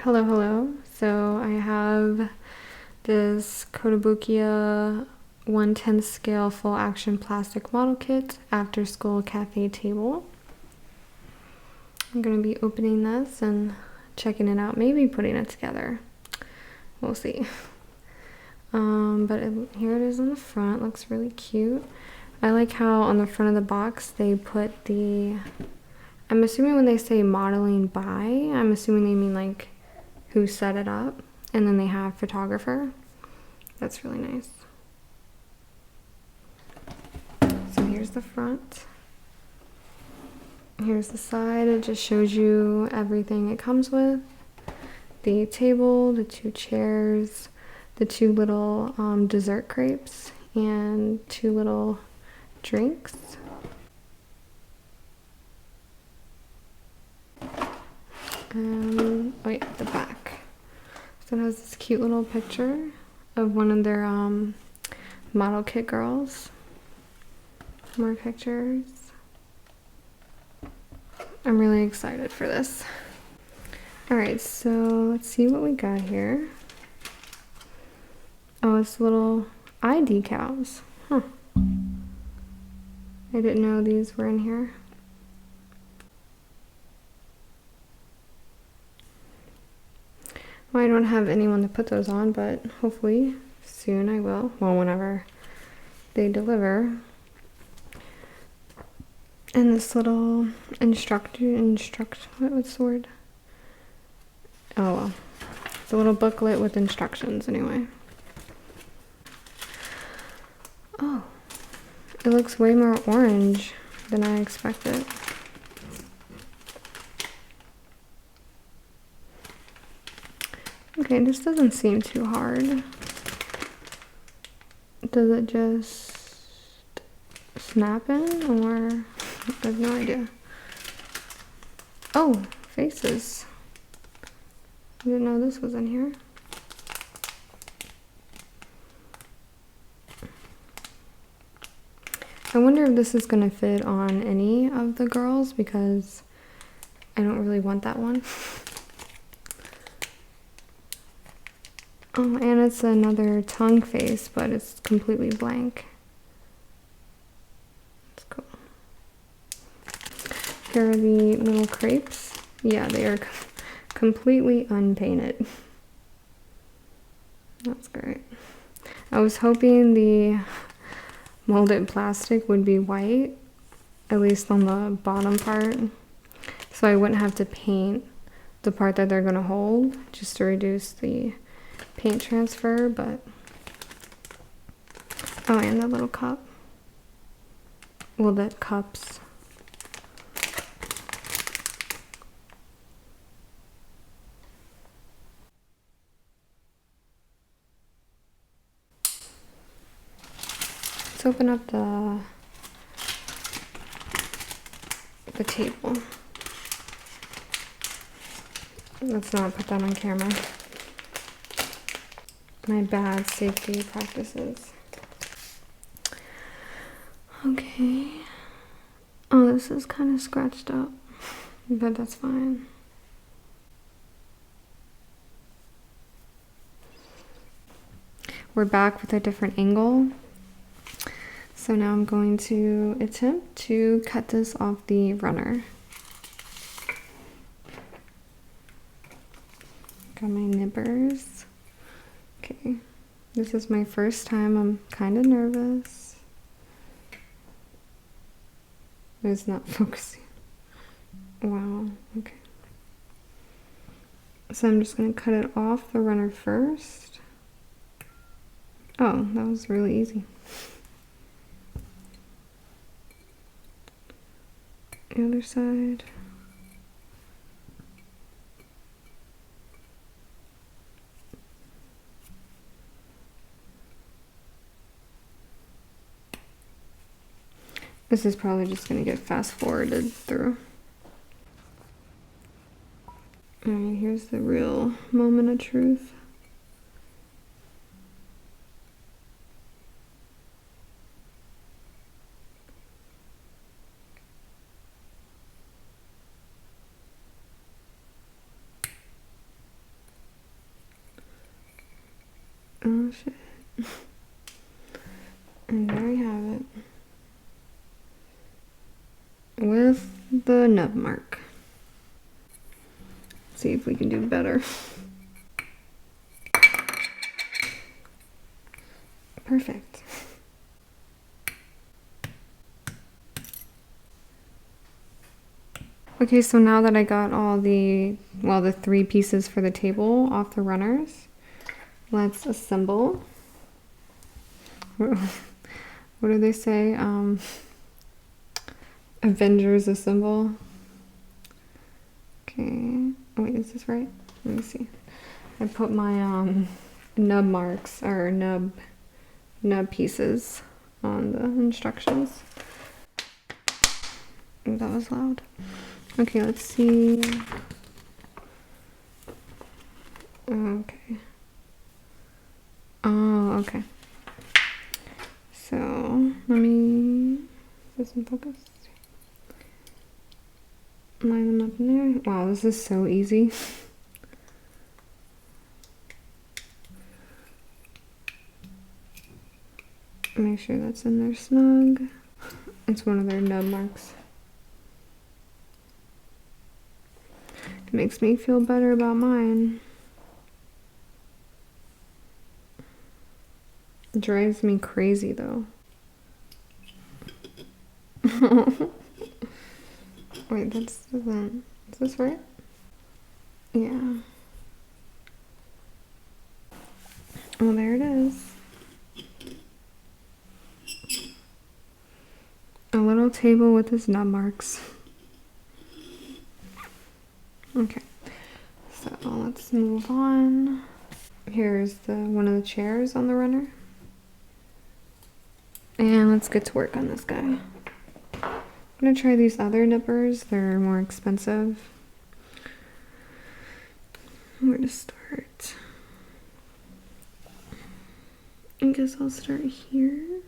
Hello, hello. So I have this Kotobukiya 1/10 scale full action plastic model kit after school cafe table. I'm going to be opening this and checking it out, maybe putting it together. We'll see. Here it is on the front. Looks really cute. I like how on the front of the box they put I'm assuming when they say modeling by, I'm assuming they mean like who set it up, and then they have photographer. That's really nice. So here's the front. Here's the side. It just shows you everything it comes with. The table, the 2 chairs, the 2 little dessert crepes, and 2 little drinks. Oh yeah, the back. So it has this cute little picture of one of their model kit girls. More pictures. I'm really excited for this. Alright, so let's see what we got here. Oh, it's little eye decals. Huh. I didn't know these were in here. Well, I don't have anyone to put those on, but hopefully soon I will. Well, whenever they deliver. And this little what's the word? Oh well. It's a little booklet with instructions anyway. Oh, it looks way more orange than I expected. Okay, this doesn't seem too hard. Does it just snap in, or I have no idea. Oh, faces. I didn't know this was in here. I wonder if this is gonna fit on any of the girls, because I don't really want that one. Oh, and it's another tongue face, but it's completely blank. That's cool. Here are the little crepes. Yeah, they are completely unpainted. That's great. I was hoping the molded plastic would be white, at least on the bottom part, so I wouldn't have to paint the part that they're gonna hold, just to reduce the paint transfer. But oh, and the little cup. Well, the cups. Let's open up the table. Let's not put that on camera. My bad safety practices. Okay. Oh, this is kind of scratched up, but that's fine. We're back with a different angle. So now I'm going to attempt to cut this off the runner. Got my nibbers. Okay, this is my first time. I'm kind of nervous. It's not focusing. Wow, okay. So I'm just gonna cut it off the runner first. Oh, that was really easy. The other side. This is probably just going to get fast forwarded through. Alright, here's the real moment of truth. Oh shit. And there you have it. With the nub mark. Let's see if we can do better. Perfect. Okay, so now that I got all the 3 pieces for the table off the runners, let's assemble. What do they say? Avengers assemble. Okay. Oh, wait, is this right? Let me see. I put my nub marks or nub pieces on the instructions. Oh, that was loud. Okay, let's see. Okay. Oh, okay. So let me, is this in focus? Line them up in there. Wow, this is so easy. Make sure that's in there snug. It's one of their nub marks. It makes me feel better about mine. It drives me crazy though. Wait, is this right? Yeah. Oh, there it is. A little table with his nub marks. Okay, so let's move on. Here's one of the chairs on the runner. And let's get to work on this guy. I'm gonna try these other nippers. They're more expensive. Where to start? I guess I'll start here.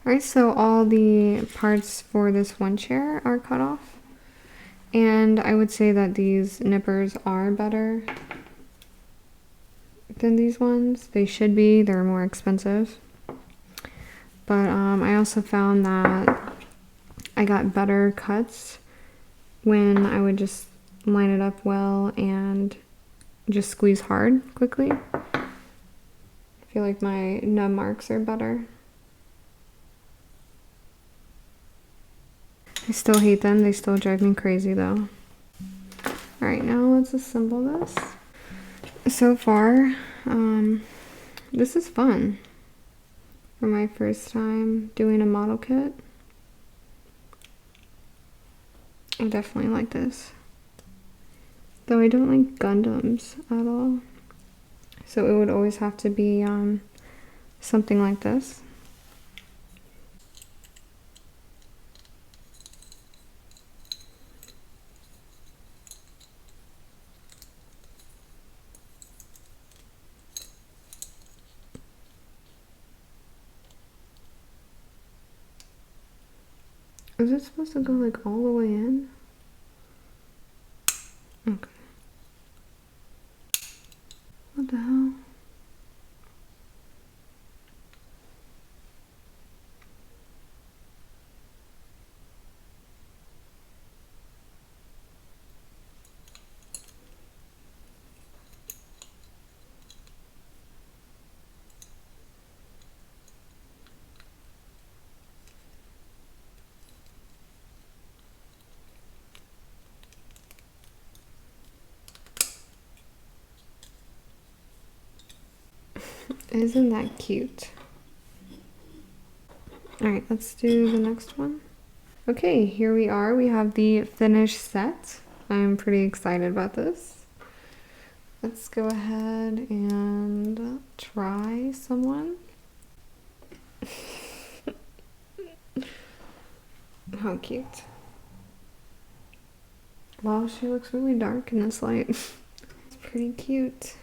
Alright, so all the parts for this one chair are cut off. And I would say that these nippers are better than these ones. They should be, they're more expensive. But I also found that I got better cuts when I would just line it up well and just squeeze hard quickly. I feel like my nub marks are better. I still hate them. They still drive me crazy though. Alright, now let's assemble this. So far, this is fun. For my first time doing a model kit. I definitely like this. Though I don't like Gundams at all. So it would always have to be something like this. Is it supposed to go like all the way in? Okay. What the hell? Isn't that cute? Alright, let's do the next one. Okay, here we are. We have the finished set. I'm pretty excited about this. Let's go ahead and try someone. How cute. Wow, she looks really dark in this light. It's pretty cute.